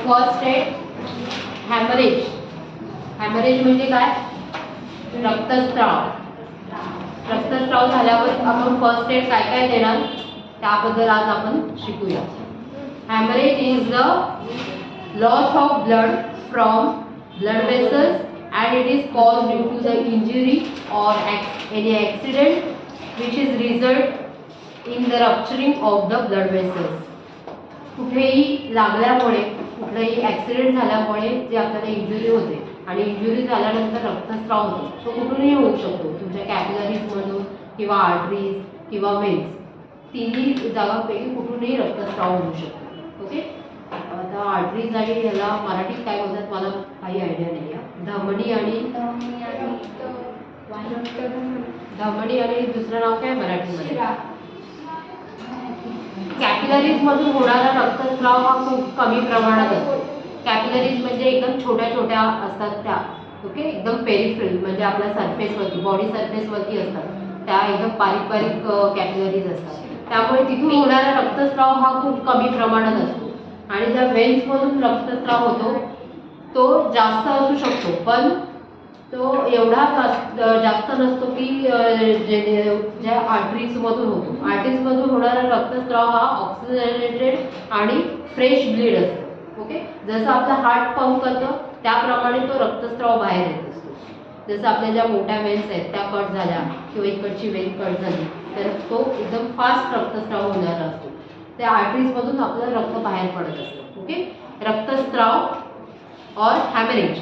First aid haemorrhage. Haemorrhage म्हणजे काय? रक्तस्राव. रक्तस्राव झाल्यावर आपण फर्स्ट एड काय काय देणार त्याबद्दल आज आपण शिकूया. Haemorrhage is the loss of blood from blood vessels and it is caused due to the injury or any accident which is result in the rupturing of the blood vessels. कुठेही लागल्यामुळे कुठलाही ऍक्सिडेंट झाल्यामुळे जे आपल्याला injury होते आणि injury झाल्यानंतर रक्तस्राव होतो तो कुठूनही होऊ शकतो. तुमच्या कॅपिलरीज मधून किंवा आर्टरीज किंवा वेन्स तिन्ही जागांपैकी कुठूनही रक्तस्राव होऊ शकतो. ओके. आता आर्टरीज आणि ह्याला मराठीत काय बोलतात मला काही आयडिया नाही आहे. धमनी आणि दुसरं नाव काय मराठीमध्ये? कॅपिलरीज मधून होणारा रक्तस्राव हा खूप कमी प्रमाणात असतो. कॅपिलरीज म्हणजे एकदम छोट्या छोट्या असतात त्या. ओके. एकदम पेरिफेरल म्हणजे आपल्या सरफेसवरती बॉडी सरफेसवरती असतात त्या एकदम बारीक बारीक कॅपिलरीज असतात. त्यामुळे तिथून होणारा रक्तस्राव हा खूप कमी प्रमाणात असतो. आणि ज्या वेन्स मधून रक्तस्राव होतो तो जास्त असू शकतो पण तो एवढा जास्त नसतो की ज्या आर्टरीज मधून होतो. आर्टरीज मधून होणारा रक्तस्राव हा ऑक्सिजनेटेड आणि फ्रेश ब्लीड असतो. ओके. जसं आपलं हार्ट पंप करतं त्याप्रमाणे तो रक्तस्राव बाहेर येत असतो. जसं आपल्या ज्या मोठ्या वेन्स आहेत त्या कट झाल्या किंवा इकडची वेन कट झाली तर तो एकदम फास्ट रक्तस्राव होणारा असतो. त्या आर्टरीज मधून आपलं रक्त बाहेर पडत असतं. ओके. रक्तस्राव or hemorrhage.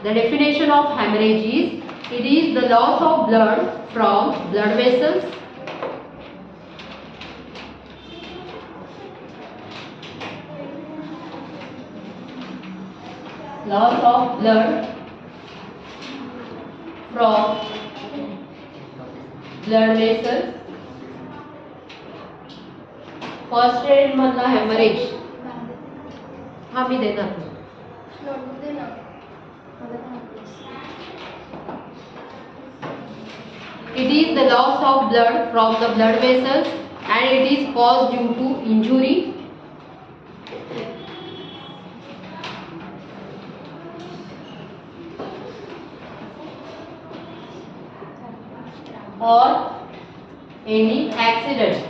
The definition of hemorrhage is it is the loss of blood from blood vessels loss of blood from blood vessels. First aid मधला hemorrhage हा मी देणार. It is the loss of blood from the blood vessels and it is caused due to injury or any accident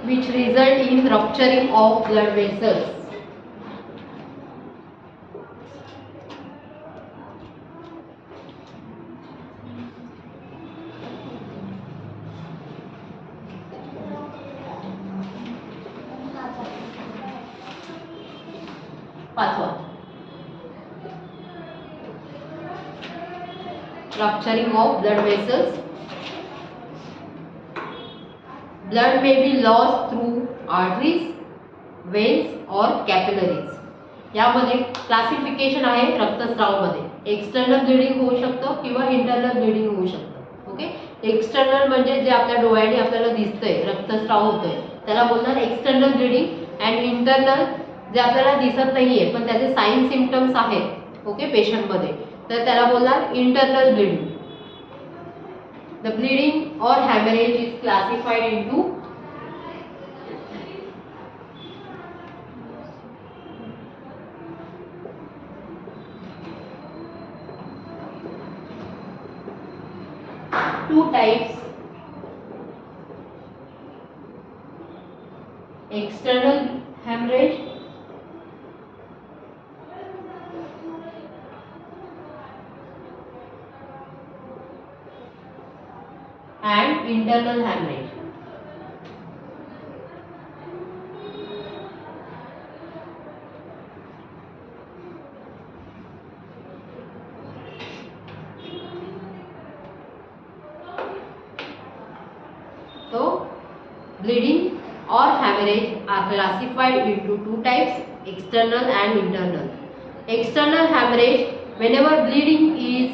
which result in rupturing of blood vessels. पाचवा rupturing of blood vessels. Blood may be lost through arteries, veins or capillaries. यामध्ये classification आहे रक्तस्रावामध्ये. External bleeding होऊ शकतं किंवा internal bleeding होऊ शकतं. Okay. External म्हणजे जे आपल्या डोळ्याने आपल्याला दिसतंय रक्तस्राव होतोय त्याला बोलणार एक्सटर्नल ब्लिडिंग. अँड इंटरनल जे आपल्याला दिसत नाहीये पण त्याचे साइन सिम्पटम्स आहेत ओके पेशंटमध्ये तर त्याला बोलणार internal bleeding. The bleeding or hemorrhage is classified into two types: external hemorrhage and internal hemorrhage. So bleeding or hemorrhage are classified into two types: external and internal. External hemorrhage, whenever bleeding is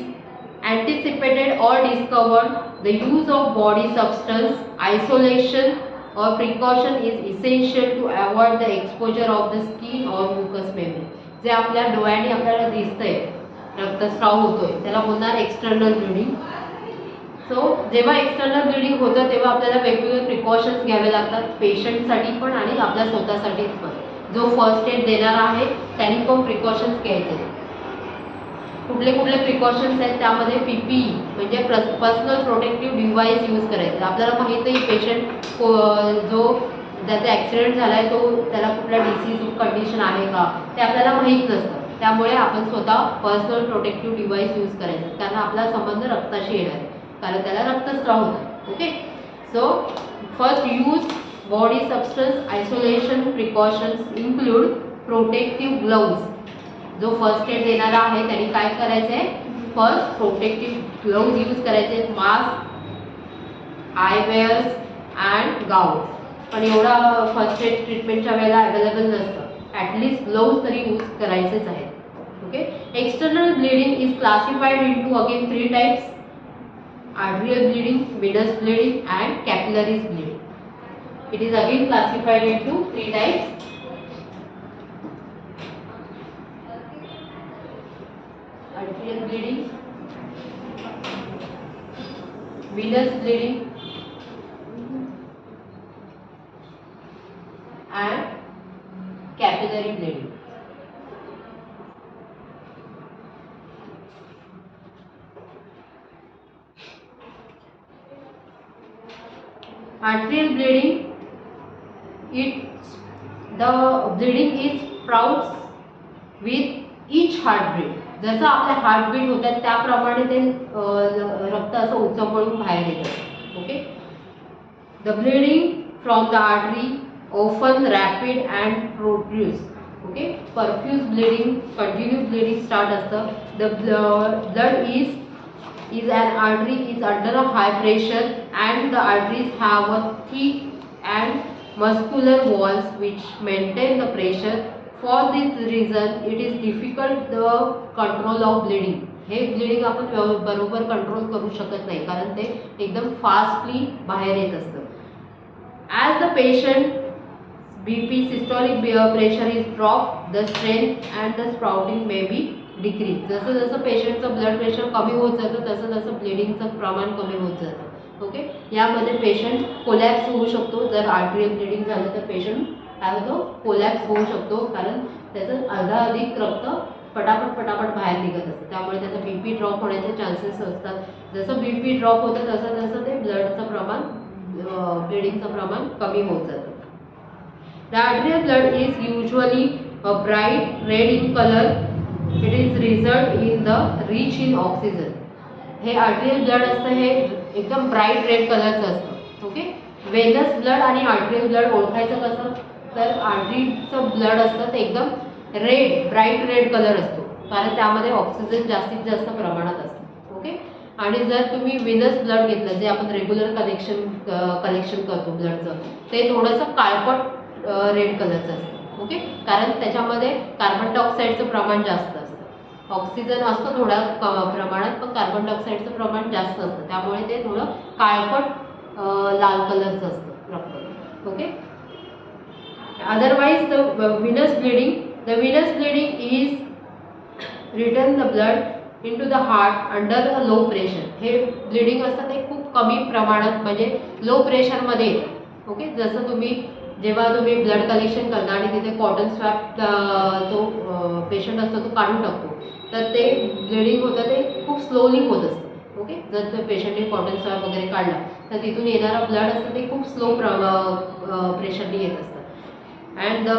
anticipated or discovered, the use of body substance, isolation or precaution is essential to avoid the exposure of the skin or mucous membrane. जे आपल्या डोळ्याने आपल्याला दिसतंय रक्तस्राव होतोय त्याला बोलणार external bleeding. सो जेव्हा external bleeding होतं तेव्हा आपल्याला वेगवेगळे प्रिकॉशन्स घ्यावे लागतात, पेशंटसाठी पण आणि आपल्या स्वतःसाठीच पण. जो फर्स्ट एड देणार आहे त्यांनी पण प्रिकॉशन्स घ्यायचे. कुठले कुठले प्रिकॉशन्स आहेत त्यामध्ये PPE म्हणजे पर्सनल प्रोटेक्टिव्ह डिव्हाइस यूज करायचे. आपल्याला माहीत नाही पेशंट जो ज्याचा ॲक्सिडेंट झाला आहे तो त्याला कुठला डिसीज कंडिशन आहे का ते आपल्याला माहीत नसतं. त्यामुळे आपण स्वतः पर्सनल प्रोटेक्टिव्ह डिव्हाइस यूज करायचं, कारण आपला संबंध रक्ताशी येणार आहे, कारण त्याला रक्तस्राव होतो. Okay, so first use body substance isolation precautions include protective gloves. जो फर्स्ट एड देणारा आहे त्यांनी काय करायचं आहे, फर्स्ट प्रोटेक्टिव्ह ग्लोव्ज यूज करायचे, मास्क, आयवेअर्स अँड गाऊन्स. पण एवढा फर्स्ट एड ट्रीटमेंटच्या वेळेला अवेलेबल नसतं. ॲटलिस्ट ग्लोव्ज तरी यूज करायचेच आहेत. Okay, external bleeding is classified into again 3 types: arterial bleeding, venous bleeding and capillaries bleeding. It is again classified into 3 types: arterial bleeding, venous bleeding and capillary bleeding. Arterial bleeding, the bleeding is sprouts with each heartbeat. जसं आपल्या heartbeat होतात त्याप्रमाणे ते रक्त असं उचंबळून बाहेर येतं. Okay, the bleeding from the artery often rapid and profuse. Okay, perfuse bleeding, continuous bleeding start असतं. The blood is an artery is under a high pressure and the arteries have a thick and muscular walls which maintain the pressure. For this reason it is difficult the control of bleeding. हे bleeding आपण बरोबर control करू शकत नाही, कारण ते एकदम fastly बाहेर येत असतं. As the patient BP systolic pressure is dropped, the strength and the sprouting may be decreased. जसं जसं पेशंटचं ब्लड प्रेशर कमी होत जातं तसं तसं ब्लिडिंगचं प्रमाण कमी होत जातं. ओके, यामध्ये पेशंट कोलॅप्स होऊ शकतो. जर आर्टरियल ब्लिडिंग झालं तर पेशंट काय होतो, कोलॅप्स होऊ शकतो, कारण त्याचं अधिक रक्त पटापट बाहेर निघत असतं. त्यामुळे त्याचा BP ड्रॉप होण्याचे चान्सेस असतात. जसं BP ड्रॉप होतं तसं तसं ते ब्लडचं प्रमाण, ब्लिडिंगचं प्रमाण कमी होत जातं. The arterial blood is usually a bright red in color. It is result in the rich in oxygen. हे आर्टरियल ब्लड असतं हे एकदम ब्राईट रेड कलरचं असतं. ओके, वेनस ब्लड आणि आर्टरियल ब्लड ओळखायचं कसं, तर आर्टरीचं ब्लड असतं ते एकदम रेड, ब्राईट रेड कलर असतो, कारण त्यामध्ये ऑक्सिजन जास्तीत जास्त प्रमाणात असतं. ओके, आणि जर तुम्ही वेनस ब्लड घेतलं जे आपण रेग्युलर कलेक्शन करतो ब्लडचं, ते थोडंसं काळपट रेड कलरचं असतं. ओके, कारण त्याच्यामध्ये कार्बन डायऑक्साईडचं प्रमाण जास्त असतं. ऑक्सिजन असतं थोड्या प्रमाणात, पण कार्बन डायऑक्साईडचं प्रमाण जास्त असतं, त्यामुळे ते थोडं काळपट लाल कलरचं असतं रक्त. Okay, otherwise the venous bleeding is return the blood into the heart under a low pressure. हे ब्लिडिंग असतं ते खूप कमी प्रमाणात म्हणजे लो प्रेशरमध्ये येतं. ओके, जसं जेव्हा तुम्ही ब्लड कलेक्शन करता आणि तिथे कॉटन स्वॅब जो पेशंट असतो तो काढून टाकतो, तर ते ब्लिडिंग होतं ते खूप स्लोली होत असतं. ओके, जर त्या पेशंटने कॉटन स्वॅब वगैरे काढला तर तिथून येणारा ब्लड असतं ते खूप स्लो प्रेशरने येत असतं. And the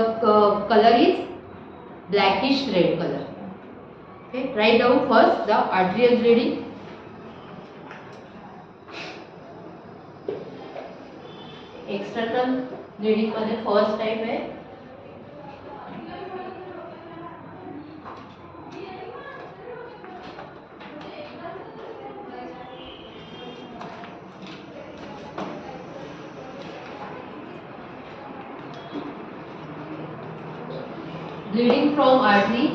colour is blackish red colour. Okay, write down first the arterial bleeding. External bleeding मध्ये फर्स्ट टाइप आहे bleeding from artery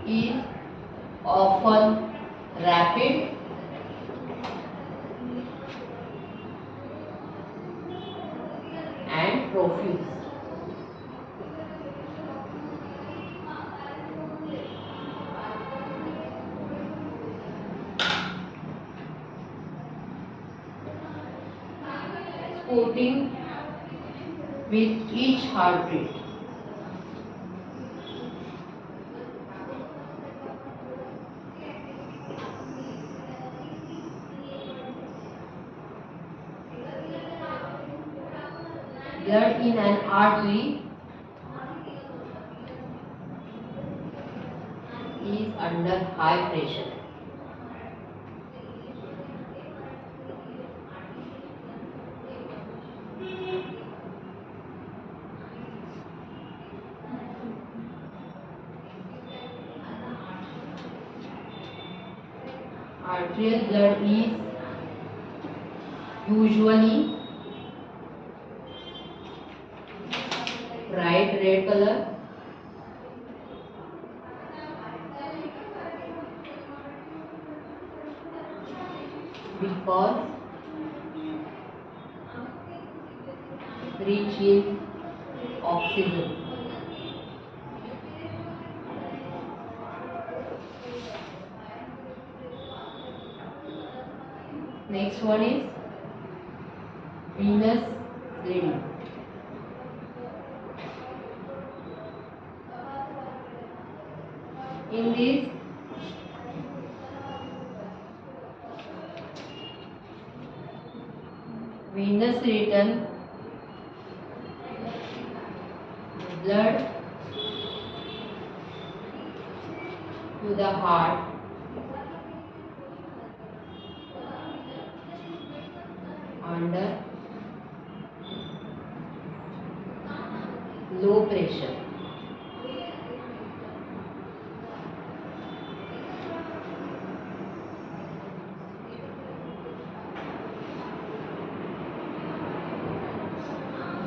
is often rapid profuse. coating with each heartbeat. Blood in an artery is under high pressure. Arterial blood is usually bright red color because rich in oxygen. Next one is venous bleeding. In this venous return, blood to the heart under low pressure.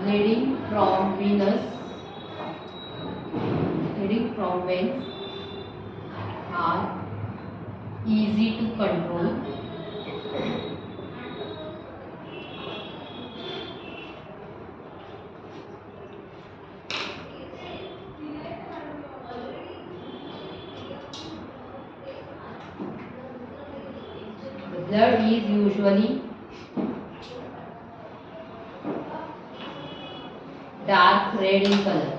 Bleeding from veins are easy to control. The blood is usually dark red in color.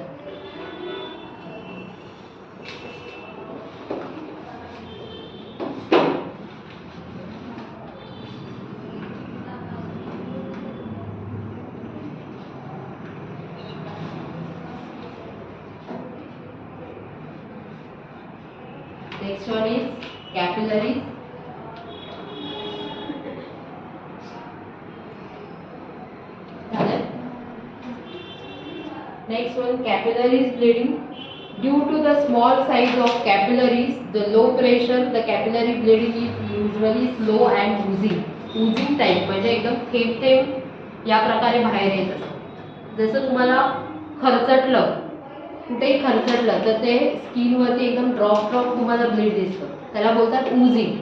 Next one is capillaries. Next one, capillaries bleeding. Due to the small size of capillaries, the low pressure, the capillary bleeding is usually slow and oozing. Oozing type म्हणजे एकदम थेंब थेंब या प्रकारे बाहेर येत असतं. जसं तुम्हाला खरचटलं, कुठेही खरचटलं तर ते स्किनवरती एकदम ड्रॉप तुम्हाला ब्लीड दिसतं. त्याला बोलतात ओझिंग.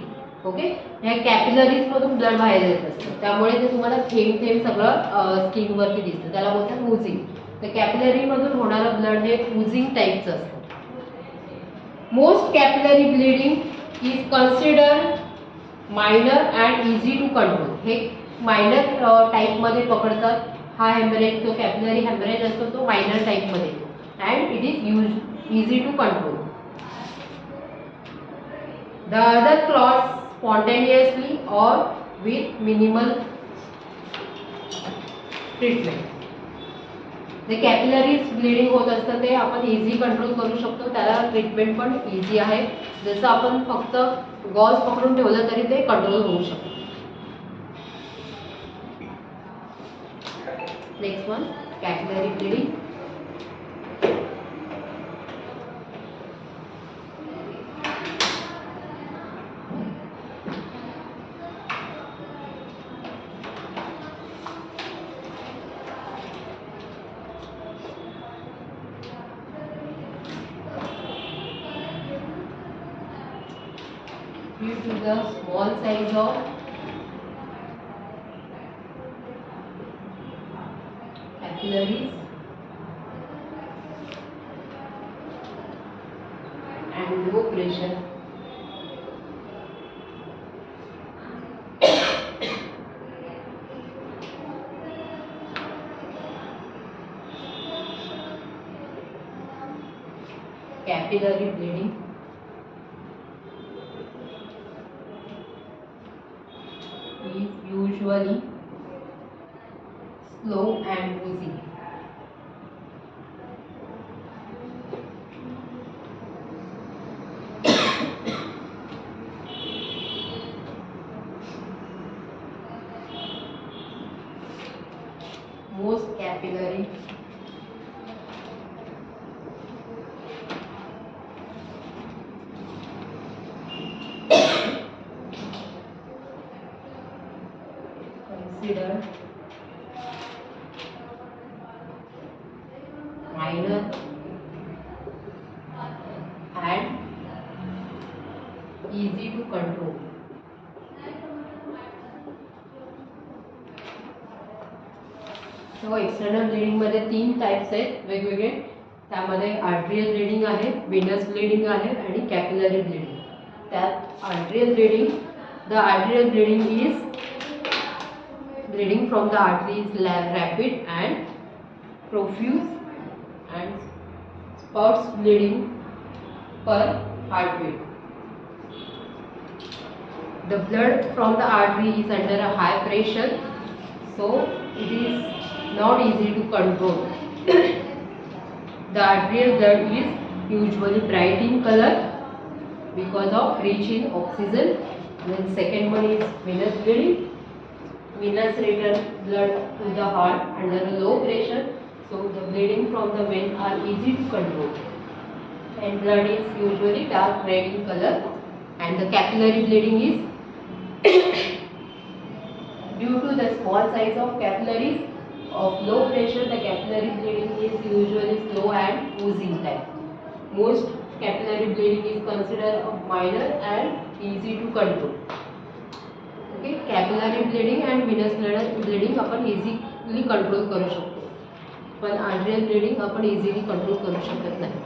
ओके, ह्या कॅपिलरीज मधून ब्लड बाहेर येत असतं, त्यामुळे ते तुम्हाला थेंब थेंब सगळं स्किनवरती दिसतं. त्याला बोलतात ओझिंग. तर कॅपिलरी मधून होणारं ब्लड हे ओझिंग टाईपचं असतं. Most capillary bleeding is considered minor and easy to control. हे मायनर टाईपमध्ये पकडतात. हा हेमरेज, जो कॅपिलरी हेमरेज असतो तो मायनर टाईपमध्ये येतो and it is easy to control. The other clots spontaneously or with minimal treatment. जे कॅपिलरीज ब्लिडिंग होत असतं ते आपण इझी कंट्रोल करू शकतो. त्याला ट्रीटमेंट पण इझी आहे. जसं आपण फक्त गॉज पकडून ठेवलं तरी ते कंट्रोल होऊ शकतं. Next one, capillary bleeding. Due to the small size of capillaries and low pressure, capillary bleeding is usually slow and woozy. Most capillary considered minor and easy to control. So external bleeding मध्ये 3 types आहेत वेगवेगळे. त्यामध्ये arterial bleeding आहे, venous bleeding आहे आणि capillary bleeding. त्यात arterial bleeding, the arterial bleeding is bleeding from the artery is rapid and profuse and spurts bleeding per heartbeat. The blood from the artery is under a high pressure, so it is not easy to control. The arterial blood is usually bright in color because of rich in oxygen. Then second one is venous bleeding. Venous return blood to the heart under a low pressure, so the bleeding from the vein are easy to control. And blood is usually dark red in color. And the capillary bleeding is due to the small size of capillaries of low pressure, the capillary bleeding is usually slow and oozing type. Most capillary bleeding is considered minor and easy to control. Okay, capillary bleeding and venous bleeding आपण easily control करू शकतो, पण arterial bleeding आपण easily control करू शकत नाही.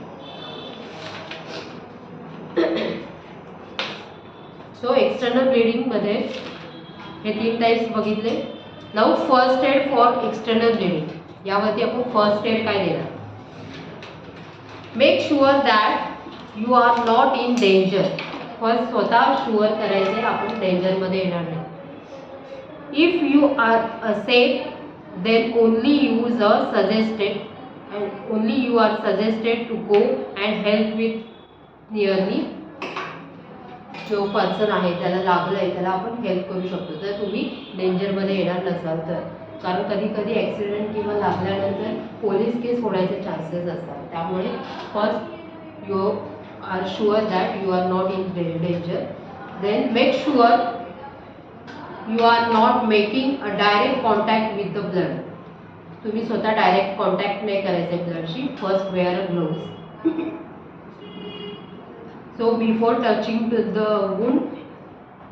So external bleeding मध्ये हे 3 टाइप्स बघितले. Now first aid for external bleeding. यावरती आपण फर्स्ट एड काय देणार. Make sure that you are not in danger. First स्वतः शुअर करायचे आपण डेंजरमध्ये येणार नाही. If you are safe then only use a suggested and only you are suggested to go and help with nearly जो person आहे त्याला लागलं आहे त्याला आपण हेल्प करू शकतो जर तुम्ही डेंजरमध्ये येणार नसाल तर. कारण कधी कधी ॲक्सिडेंट किंवा लागल्यानंतर पोलीस केस होण्याचे चान्सेस असतात. त्यामुळे first you are sure that you are not in danger. Then make sure you are not making a direct contact with the blood. तुम्ही स्वतः डायरेक्ट कॉन्टॅक्ट नाही करायचे ब्लडशी. First wear a gloves. So before touching the wound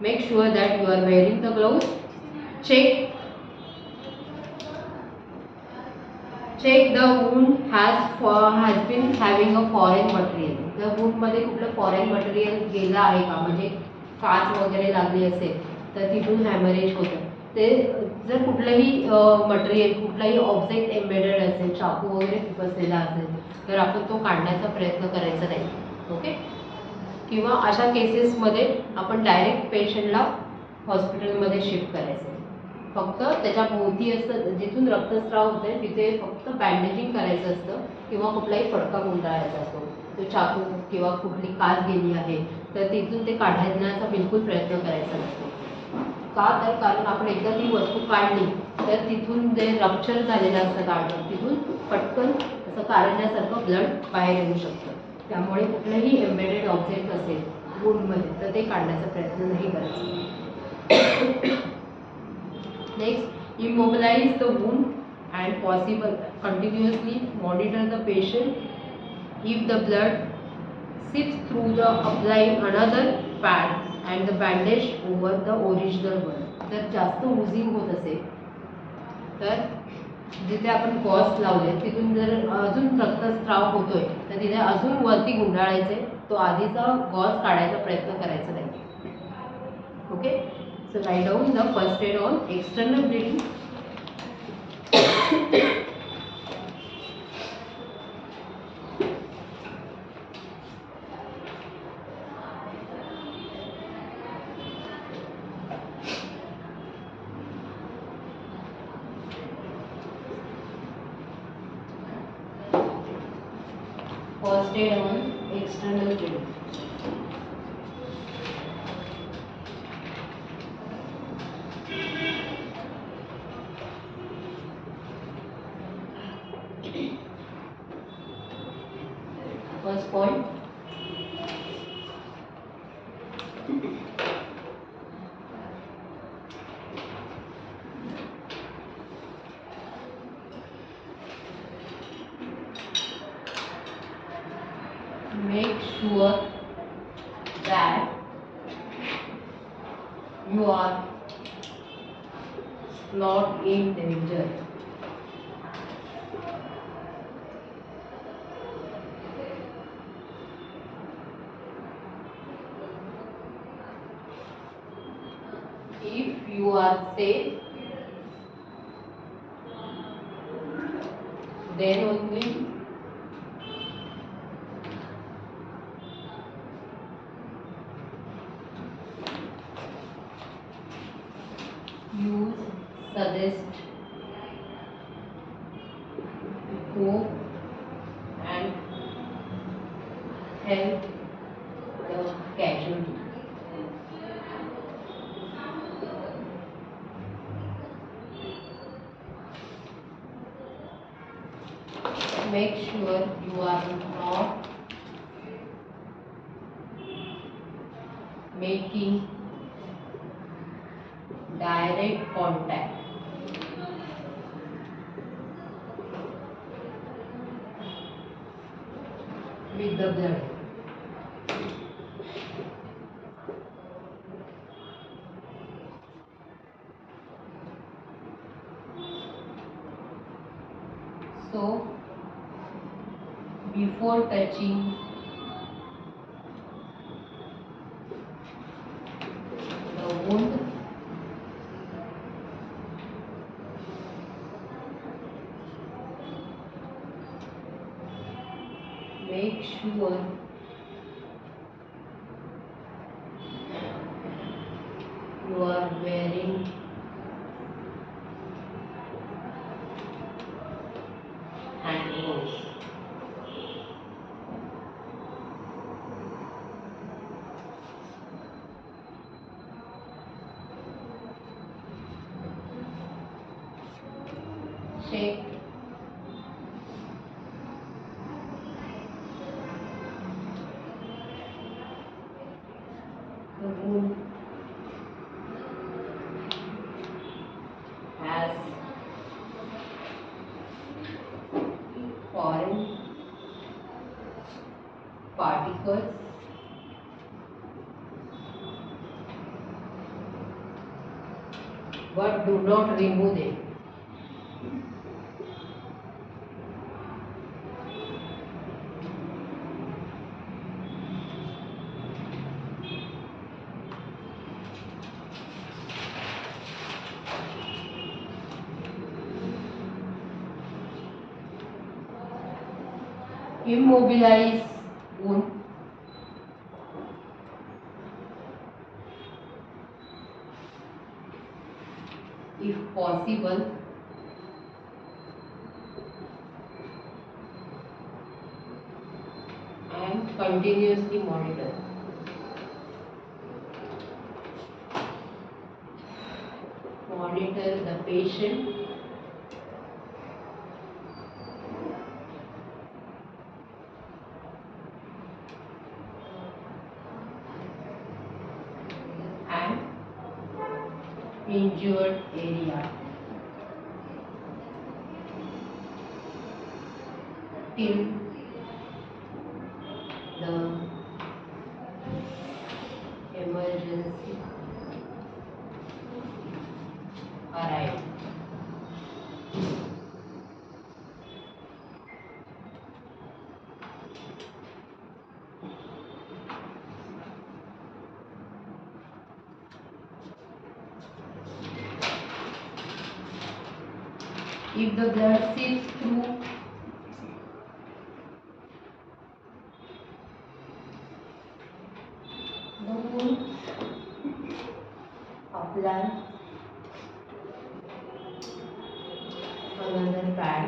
make sure that you are wearing the gloves. check the wound has been having a foreign material. त्या wound मध्ये कुठलं foreign material गेलं आहे का, म्हणजे काच वगैरे लागली असेल तर तिथून हॅमरेज होतं. ते जर कुठलंही मटेरियल कुठलाही ऑब्जेक्ट एम्बेडेड असेल, चाकू वगैरे बसलेला असेल तर आपण तो काढण्याचा प्रयत्न करायचा नाही. ओके. किंवा अशा केसेसमध्ये आपण डायरेक्ट पेशंटला हॉस्पिटलमध्ये शिफ्ट करायचं. फक्त त्याच्या भोवती असतं जिथून रक्तस्राव होत आहे तिथे फक्त बँडेजिंग करायचं असतं किंवा कुठलाही फटका गुंडाळायचा असतो. तो चाकू किंवा कुठली काच गेली आहे तर तिथून ते काढण्याचा बिलकुल प्रयत्न करायचा नसतो. का तर कारण आपण एकदा ती वस्तू काढली तर तिथून जे रप्चर झालेलं असतं आर्टर तिथून पटकन असं कारण्यासारखं ब्लड बाहेर येऊ शकतं. त्यामुळे कुठलंही एम्बेडेड ऑब्जेक्ट असेल वूंडमध्ये तर ते काढण्याचा प्रयत्न नाही करायचा. Next, immobilise the wound and possible continuously monitor the patient if the blood seeps through the applying another pad and the bandage over the original one. जर जास्त उजिंग होत असेल तर जिथे आपण गॉस लावले तिथून जर अजून रक्तस्राव होतोय तर तिथे अजून वरती गुंडाळायचे. तो आधीचा गॉस काढायचा प्रयत्न करायचा नाही. Okay. So write down the first aid on external bleeding. First aid on external bleeding. First point, make sure that you are not in danger. If you are safe, then only you suggest go and help the casualty. Make sure you are not making direct contact with the blood. So, before touching the wound, make sure you are wearing hand gloves. Check the wound has foreign particles, but do not remove them. Immobilize wound. If possible, and continuously monitor. Monitor the patient and injured area till the emergency arrives. If the blood seeps through the wound, apply another pad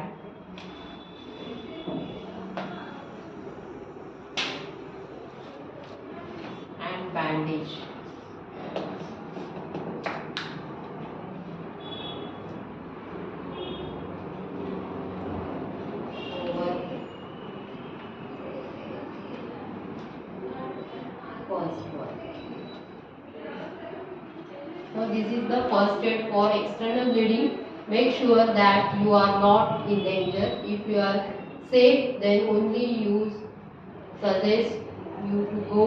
bandage. Over first one. So this is the first aid for external bleeding. Make sure that you are not in danger. If you are safe, then only use suggest you to go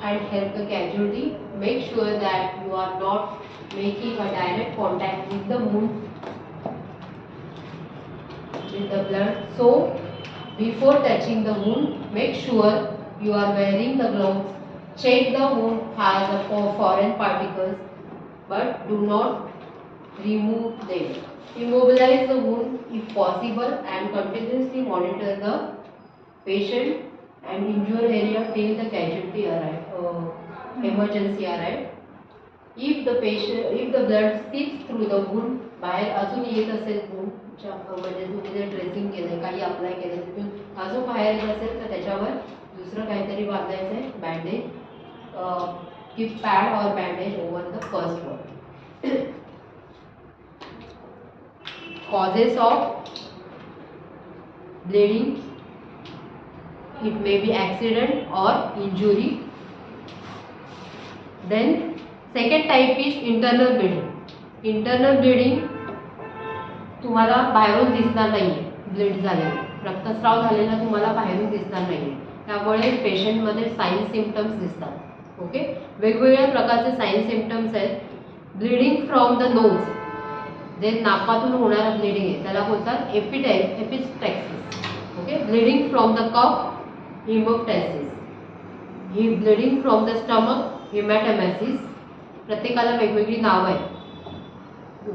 and help the casualty. Make sure that you are not making a direct contact with the wound, with the blood. So before touching the wound, make sure you are wearing the gloves. Check the wound has a foreign particles, but do not remove them. Immobilize the wound if possible and continuously monitor the patient and injured area till the casualty emergency arrive. If the blood seeps through the wound, बाहेर अजून येत असेल wound म्हणजे तुम्ही जर dressing केलं काही apply केलं तिथून अजून बाहेर येत असेल तर त्याच्यावर दुसरं काहीतरी बांधायचं आहे बँडेज. कीप पॅड और bandage over the first one. Causes of bleeding, it may be accident or injury. Then second type is internal bleeding. Internal bleeding तुम्हाला बाहेरून दिसणार नाही आहे. ब्लीड झालेला रक्तस्राव झालेला तुम्हाला बाहेरून दिसणार नाही आहे. त्यामुळे पेशंटमध्ये साईन सिम्पटम्स दिसतात. ओके, वेगवेगळ्या प्रकारचे साईन सिम्पटम्स आहेत. ब्लीडिंग फ्रॉम द नोज, जे नाकातून होणारं ब्लीडिंग आहे त्याला बोलतात epistaxis. Okay, bleeding from the cough haemoptysis. ही bleeding from the stomach haematemesis. प्रत्येकाला वेगवेगळी नावं आहेत.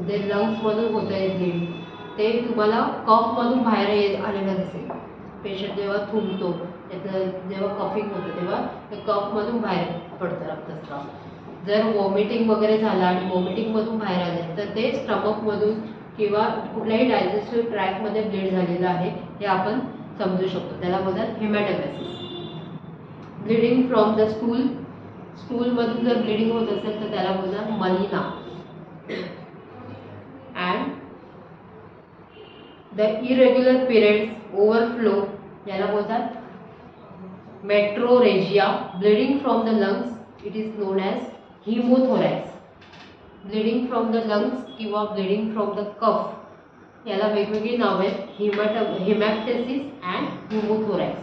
जे लंग्समधून होत आहे ब्लीडिंग ते तुम्हाला कफमधून बाहेर आलेलं दिसेल. पेशंट जेव्हा थुंकतो त्याचं जेव्हा कफिंग होतं तेव्हा ते कफमधून बाहेर पडतं रक्तस्राव. जर वॉमिटिंग वगैरे झालं आणि वॉमिटिंगमधून बाहेर आले तर ते स्टमकमधून किंवा कुठल्याही डायजेस्टिव्ह ट्रॅकमध्ये ब्लीड झालेलं आहे हे आपण समजू शकतो. त्याला बोलतात हेमॅटोमॅसिस. ब्लीडिंग फ्रॉम द स्टूलमधून जर ब्लीडिंग होत असेल तर त्याला बोलतात melaena. And the irregular periods overflow याला बोलतात metrorrhagia. Bleeding from the lungs it is known as haemothorax. Bleeding from the lungs किंवा ब्लीडिंग फ्रॉम द कफ याला वेगवेगळी नावं आहेत. हिमॅप्टेसिस अँड हिमोथोरॅक्स.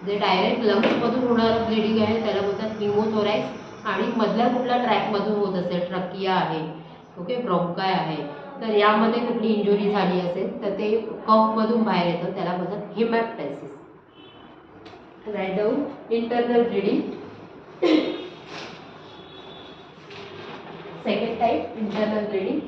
जे डायरेक्ट लंग्समधून होणारं ब्लीडिंग आहे त्याला बोलतात हिमोथोरॅक्स. आणि मधल्या कुठल्या ट्रॅकमधून होत असेल, ट्रकिया आहे, ओके, ब्रॉन्काय आहे, तर यामध्ये कुठली इंजुरी झाली असेल तर ते कफमधून बाहेर येतं त्याला बोलतात haemoptysis. Right down internal bleeding. Second type internal bleeding.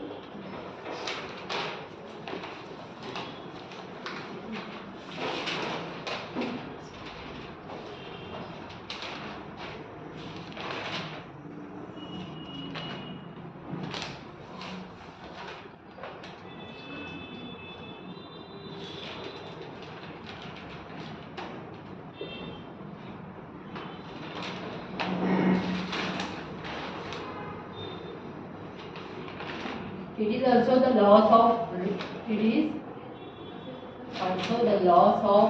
It is also the loss of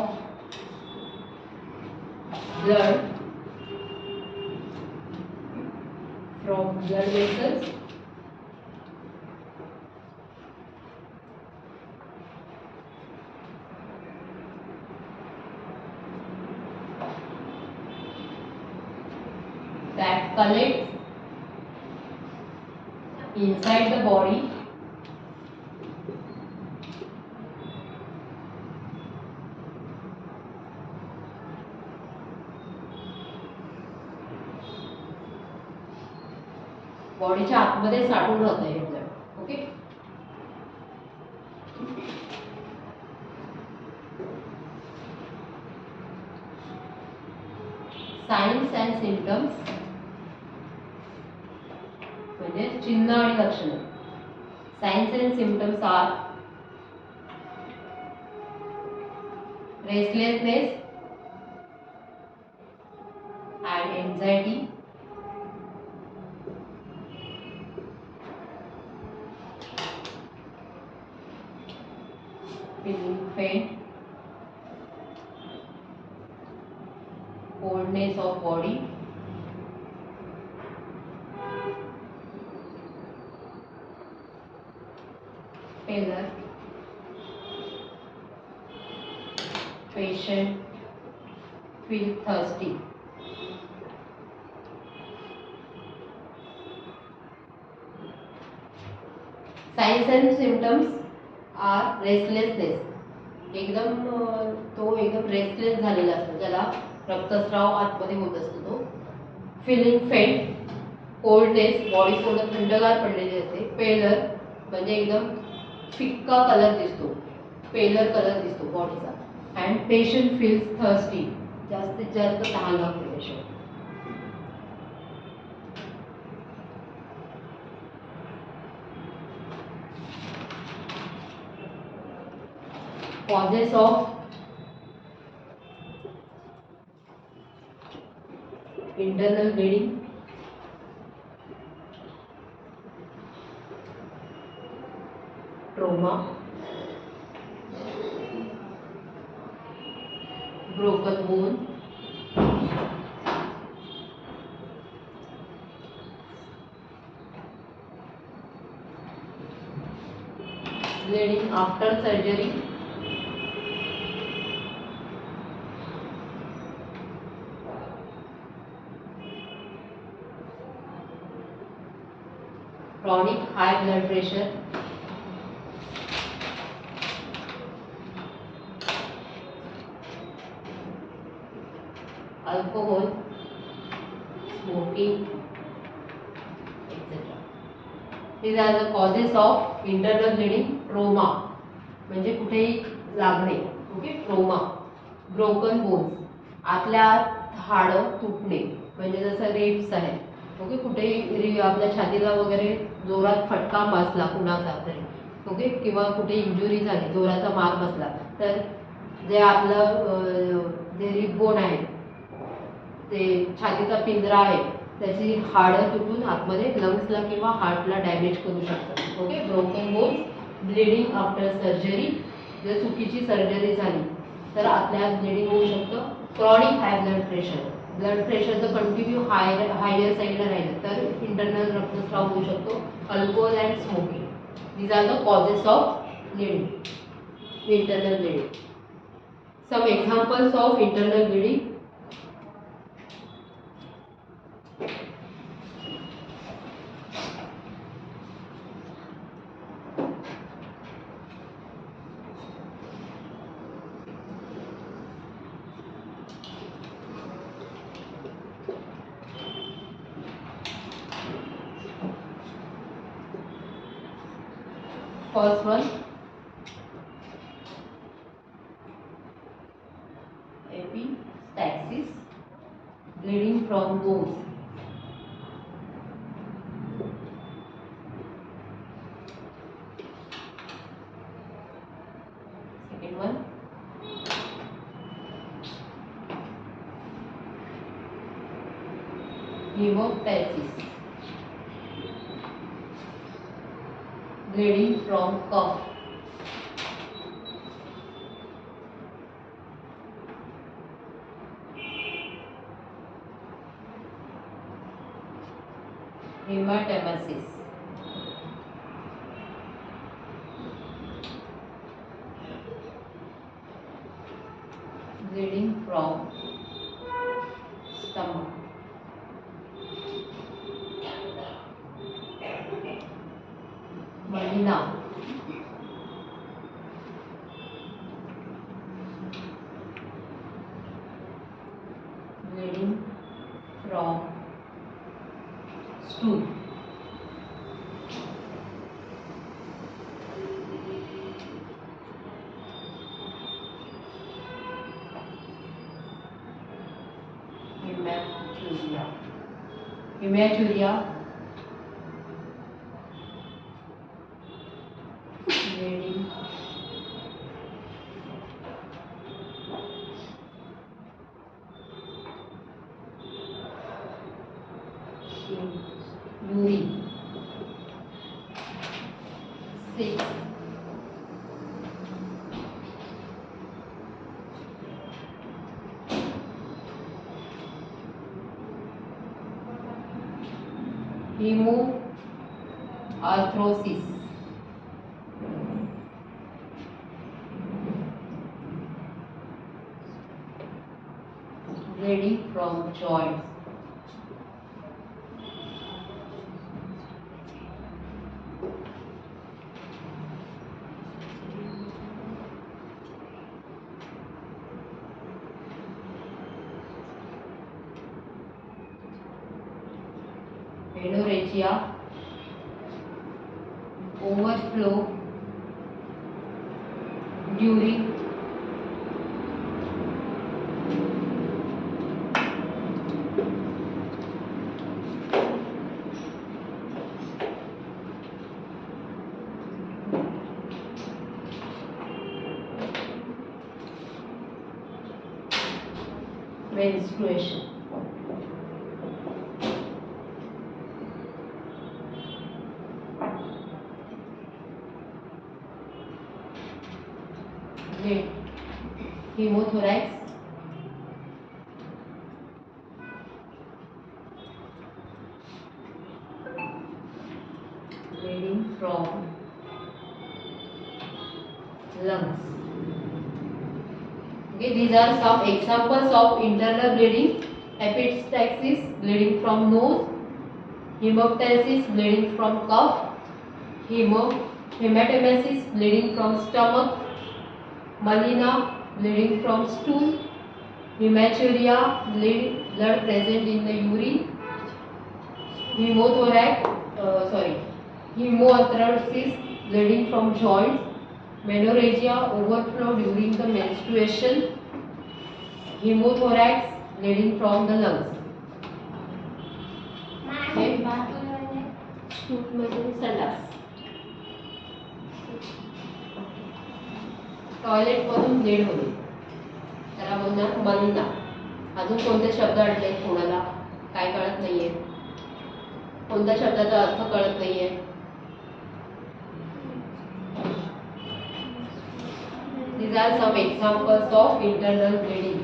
blood from blood vessels that collects inside the body बॉडीच्या आतमध्ये साठून राहतं हे blood. Okay, signs and symptoms म्हणजे चिन्ह आणि लक्षणं. Signs and symptoms are restlessness and anxiety, of body, pallor, patient feel thirsty. Signs and symptoms are restlessness. तो एकदम रेस्टलेस झालेला असतो, ज्याला रक्तस्राव आतमध्ये होत असतो तो. फिलिंग फेंट, कोल्डनेस, बॉडी थोडं थंडगार पडलेली असते. पेलर म्हणजे एकदम फिक्का कलर दिसतो, पेलर कलर दिसतो बॉडीचा. अँड पेशंट फील्स थर्स्टी, जास्तीत जास्त तहान लागते patient. Causes of internal bleeding, trauma, broken bone, bleeding after surgery, chronic high blood pressure, alcohol, smoking, etc. These are the causes of internal bleeding. Trauma म्हणजे कुठेही लागणे, okay. Trauma. Broken bones, आतल्या हाडं तुटणे, म्हणजे जसं रिब्स आहे, okay. कुठेही आपल्या छातीला वगैरे जोरात फटका बसला कुणाचा तरी, ओके, किंवा कुठे इंजुरी झाली, जोराचा मार बसला, तर जे आपलं जे रिब बोन आहे, ते छातीचा पिंजरा आहे, त्याची हाडं तुटून आतमध्ये लंग्सला किंवा हार्टला डॅमेज करू शकतात, okay. Broken bones. Bleeding after surgery, जर चुकीची सर्जरी झाली तर आतल्या ब्लिडिंग होऊ शकतं. क्रॉनिक हाय ब्लड प्रेशर जर कंटिन्यू हायर साईडला राहिलं तर इंटरनल रक्तस्राव होऊ शकतो. Alcohol and smoking, these are the causes of bleeding, internal bleeding. Some examples of internal bleeding. First one, epistaxis, bleeding from nose. Second one, hemoptysis, bleeding from cough. Hematemesis, bleeding from stomach. Melena, bleeding from stool. Hematuria, bleeding in urine. 6, hemoarthrosis, bleeding from joints, menorrhagia, overflow during menstruation. Hemothorax, bleeding from lungs. Okay, these are some examples of internal bleeding. Epistaxis, bleeding from nose. Hemoptysis, bleeding from cough. Hematemesis, bleeding from stomach. Melena, bleeding from stool. Hematuria, blood present in the urine. Hemoarthrosis, bleeding from joints. Menorrhagia, overflow during the menstruation. Hemothorax, bleeding from the lungs. Toilet मधून bleed होणे त्याला बोलणार मलिना. अजून कोणते शब्द अडले कोणाला काय कळत नाहीये, कोणत्या शब्दाचा अर्थ कळत नाहीये? These are some examples of internal bleeding.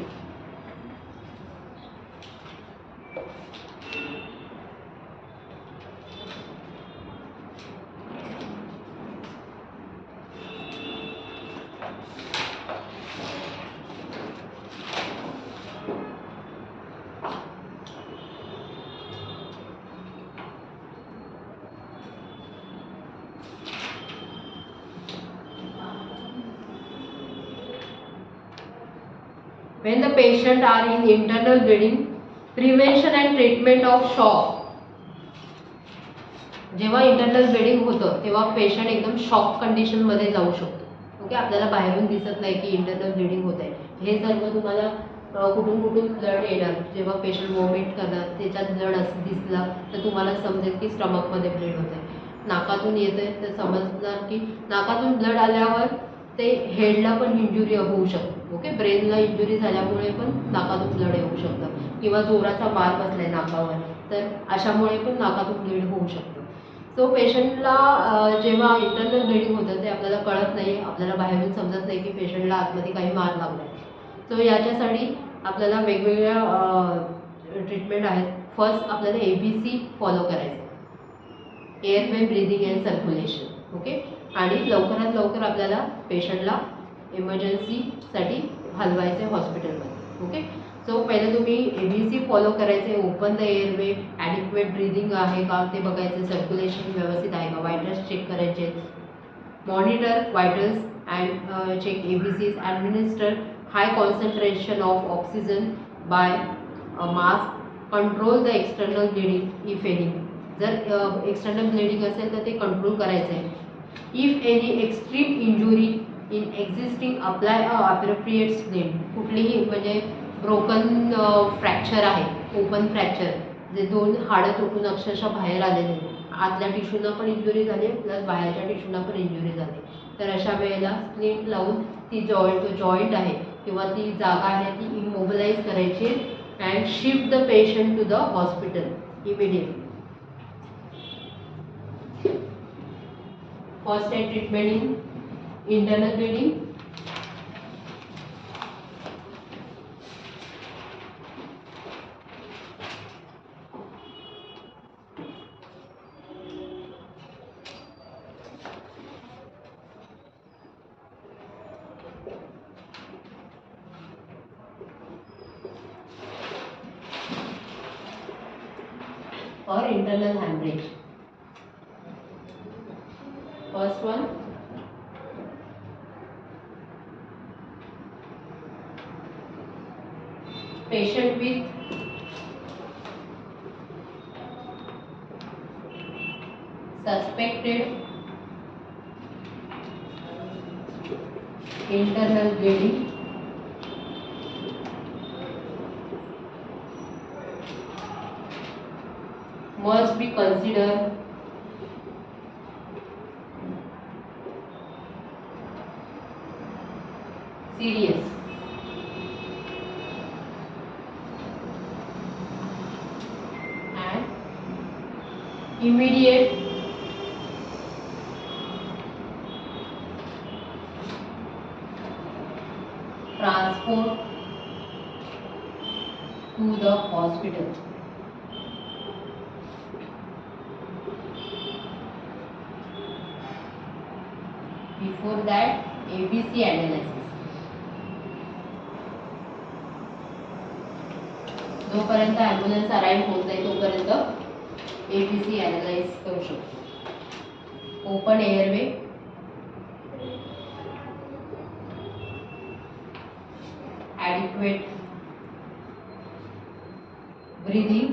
When the patient are in internal bleeding, prevention and treatment of shock. जेव्हा इंटरनल ब्लिडिंग होतं तेव्हा पेशंट एकदम शॉक कंडिशन मध्ये जाऊ शकतो. ओके, आपल्याला बाहेरून दिसत नाही की इंटरनल ब्लिडिंग होत आहे. हे सर्व तुम्हाला कुठून कुठून ब्लड येणार, जेव्हा पेशंट वॉमिट करणार त्याच्यात ब्लड असं दिसला तर तुम्हाला समजेल की स्टमकमध्ये ब्लड होत आहे. नाकातून येत आहे तर समजणार की नाकातून ब्लड आल्यावर ते हेडला पण इंजुरी होऊ शकते. ओके, ब्रेनला इंजुरी झाल्यामुळे पण नाकातून ब्लड येऊ शकतं किंवा जोराचा मार बसलाय नाकावर तर अशामुळे पण नाकातून ब्लीड होऊ शकतं. सो पेशंटला जेव्हा इंटरनल ब्लिडिंग होतं ते आपल्याला कळत नाही, आपल्याला बाहेरून समजत नाही की पेशंटला आतमध्ये काही मार लागला आहे. सो याच्यासाठी आपल्याला वेगवेगळ्या ट्रीटमेंट आहेत. फर्स्ट आपल्याला ABC फॉलो करायचं, airway breathing and circulation. Okay, आणि लवकरात लवकर आपल्याला पेशंटला इमर्जन्सीसाठी हलवायचं हॉस्पिटलमध्ये. ओके, सो पहिले तुम्ही ABC फॉलो करायचे. Open the airway, adequate breathing आहे का ते बघायचं, सर्क्युलेशन व्यवस्थित आहे का, वायटल्स चेक करायचे. Monitor vitals and check ABCs. Administer high concentration of oxygen by mask. Control the external bleeding if any. जर एक्सटर्नल ब्लिडिंग असेल तर ते कंट्रोल करायचं आहे. If any extreme injury in existing apply appropriate splint. कुठलीही म्हणजे broken fracture आहे, open fracture जे दोन हाडं तुटून अक्षरशः बाहेर आलेले, आतल्या टिश्यूना पण इंजुरी झाली प्लस बाहेरच्या टिश्यूना पण इंजुरी झाली, तर अशा वेळेला स्प्लिंट लावून ती जॉईंट आहे किंवा ती जागा आहे ती इमोबिलाइज करायची and shift the patient to the hospital immediately. First aid treatment in internal bleeding. or internal hemorrhage. First one, patient with suspected internal bleeding must be considered serious and immediate transport to the hospital. Before that, ABC analysis. जोपर्यंत ambulance arrive होत नाही तोपर्यंत ABC analyse करू शकतो. Open airway, adequate breathing,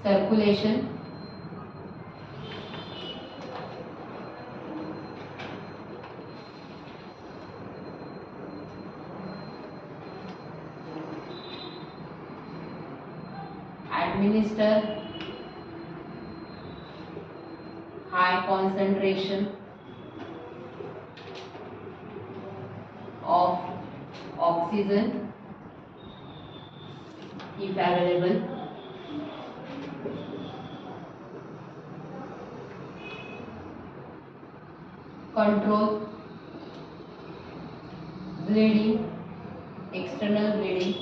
circulation, administer high concentration of oxygen if available, control bleeding, external bleeding,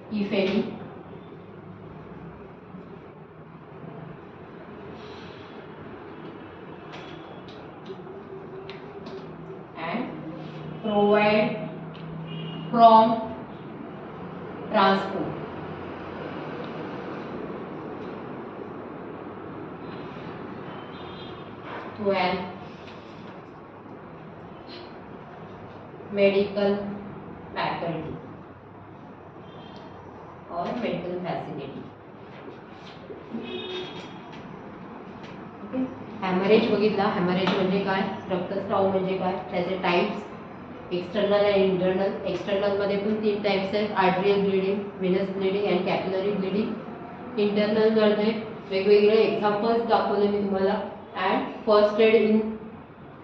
if any, and provide prompt transport to an medical faculty or medical facility. Haemorrhage बघितला. Haemorrhage म्हणजे काय, रक्तस्राव म्हणजे काय, त्याचे types external आणि इंटरनल. एक्सटर्नलमध्ये पण 3 टाइप्स आहेत, arterial bleeding, venous bleeding and capillary bleeding. इंटरनलमध्ये वेगवेगळे एक्झाम्पल्स दाखवले मी तुम्हाला. And first aid in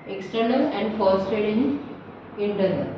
external and first aid in internal.